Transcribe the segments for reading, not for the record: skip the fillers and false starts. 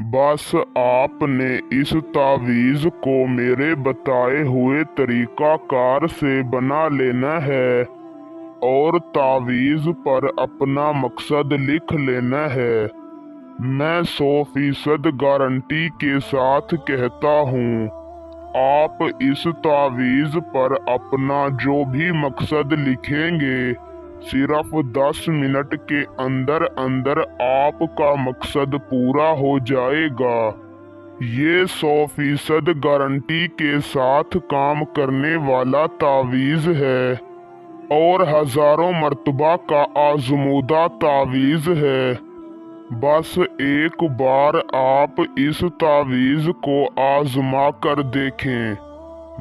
बस आपने इस तावीज़ को मेरे बताए हुए तरीक़ाकार से बना लेना है और तावीज़ पर अपना मकसद लिख लेना है। मैं 100% गारंटी के साथ कहता हूँ, आप इस तावीज़ पर अपना जो भी मकसद लिखेंगे, सिर्फ 10 मिनट के अंदर अंदर आपका मकसद पूरा हो जाएगा। ये 100% गारंटी के साथ काम करने वाला तावीज़ है और हजारों मर्तबा का आजमूदा तावीज़ है। बस एक बार आप इस तावीज़ को आजमा कर देखें।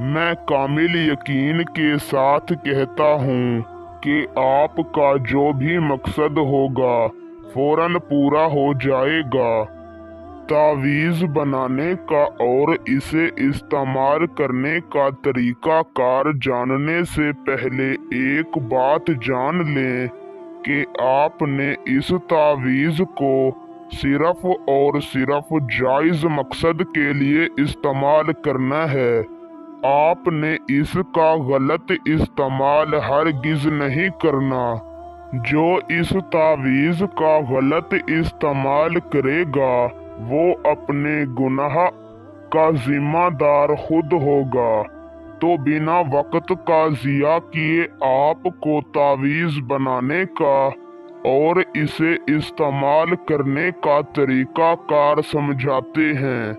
मैं कामिल यकीन के साथ कहता हूँ कि आपका जो भी मकसद होगा फौरन पूरा हो जाएगा। तावीज़ बनाने का और इसे इस्तेमाल करने का तरीका कार जानने से पहले एक बात जान लें कि आपने इस तावीज़ को सिर्फ और सिर्फ जायज़ मकसद के लिए इस्तेमाल करना है। आपने इसका गलत इस्तेमाल हरगिज़ नहीं करना। जो इस तावीज़ का गलत इस्तेमाल करेगा वो अपने गुनाह का जिम्मेदार खुद होगा। तो बिना वक्त का ज़िया किए आपको तावीज़ बनाने का और इसे इस्तेमाल करने का तरीका कार समझाते हैं।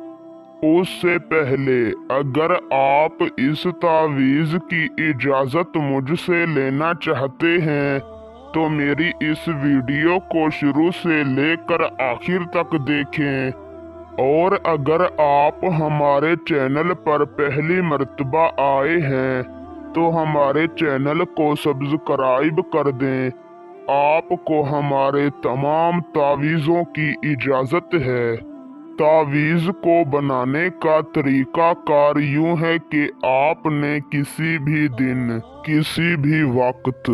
उससे पहले अगर आप इस तावीज़ की इजाज़त मुझसे लेना चाहते हैं तो मेरी इस वीडियो को शुरू से लेकर आखिर तक देखें। और अगर आप हमारे चैनल पर पहली मर्तबा आए हैं तो हमारे चैनल को सब्सक्राइब कर दें। आपको हमारे तमाम तावीज़ों की इजाज़त है। तावीज़ को बनाने का तरीका कार यूं है कि आपने किसी भी दिन किसी भी वक्त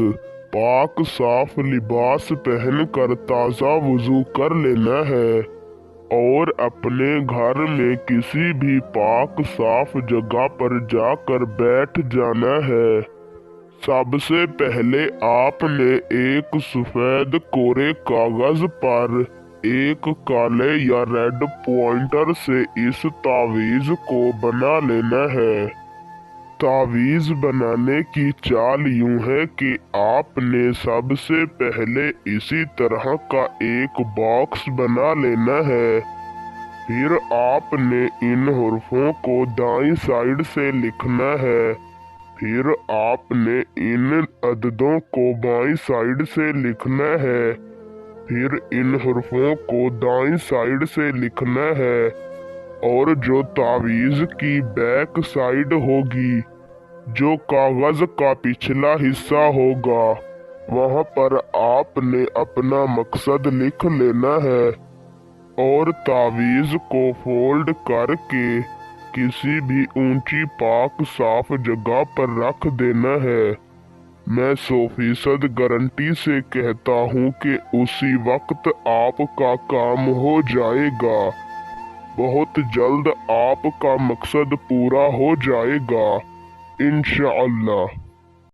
पाक साफ लिबास पहनकर ताज़ा वुज़ू कर लेना है और अपने घर में किसी भी पाक साफ जगह पर जाकर बैठ जाना है। सबसे पहले आपने एक सफ़ेद कोरे कागज़ पर एक काले या रेड पॉइंटर से इस तावीज़ को बना लेना है। तावीज़ बनाने की चाल यूं है कि आपने सबसे पहले इसी तरह का एक बॉक्स बना लेना है। फिर आपने इन हुर्फों को दाईं साइड से लिखना है। फिर आपने इन अददों को बाईं साइड से लिखना है। फिर इन हुर्फों को दाईं साइड से लिखना है और जो तावीज़ की बैक साइड होगी, जो कागज़ का पिछला हिस्सा होगा, वहाँ पर आपने अपना मकसद लिख लेना है और तावीज़ को फोल्ड करके किसी भी ऊंची पाक साफ जगह पर रख देना है। मैं 100% गारंटी से कहता हूँ कि उसी वक्त आपका काम हो जाएगा। बहुत जल्द आपका मकसद पूरा हो जाएगा इंशाअल्लाह।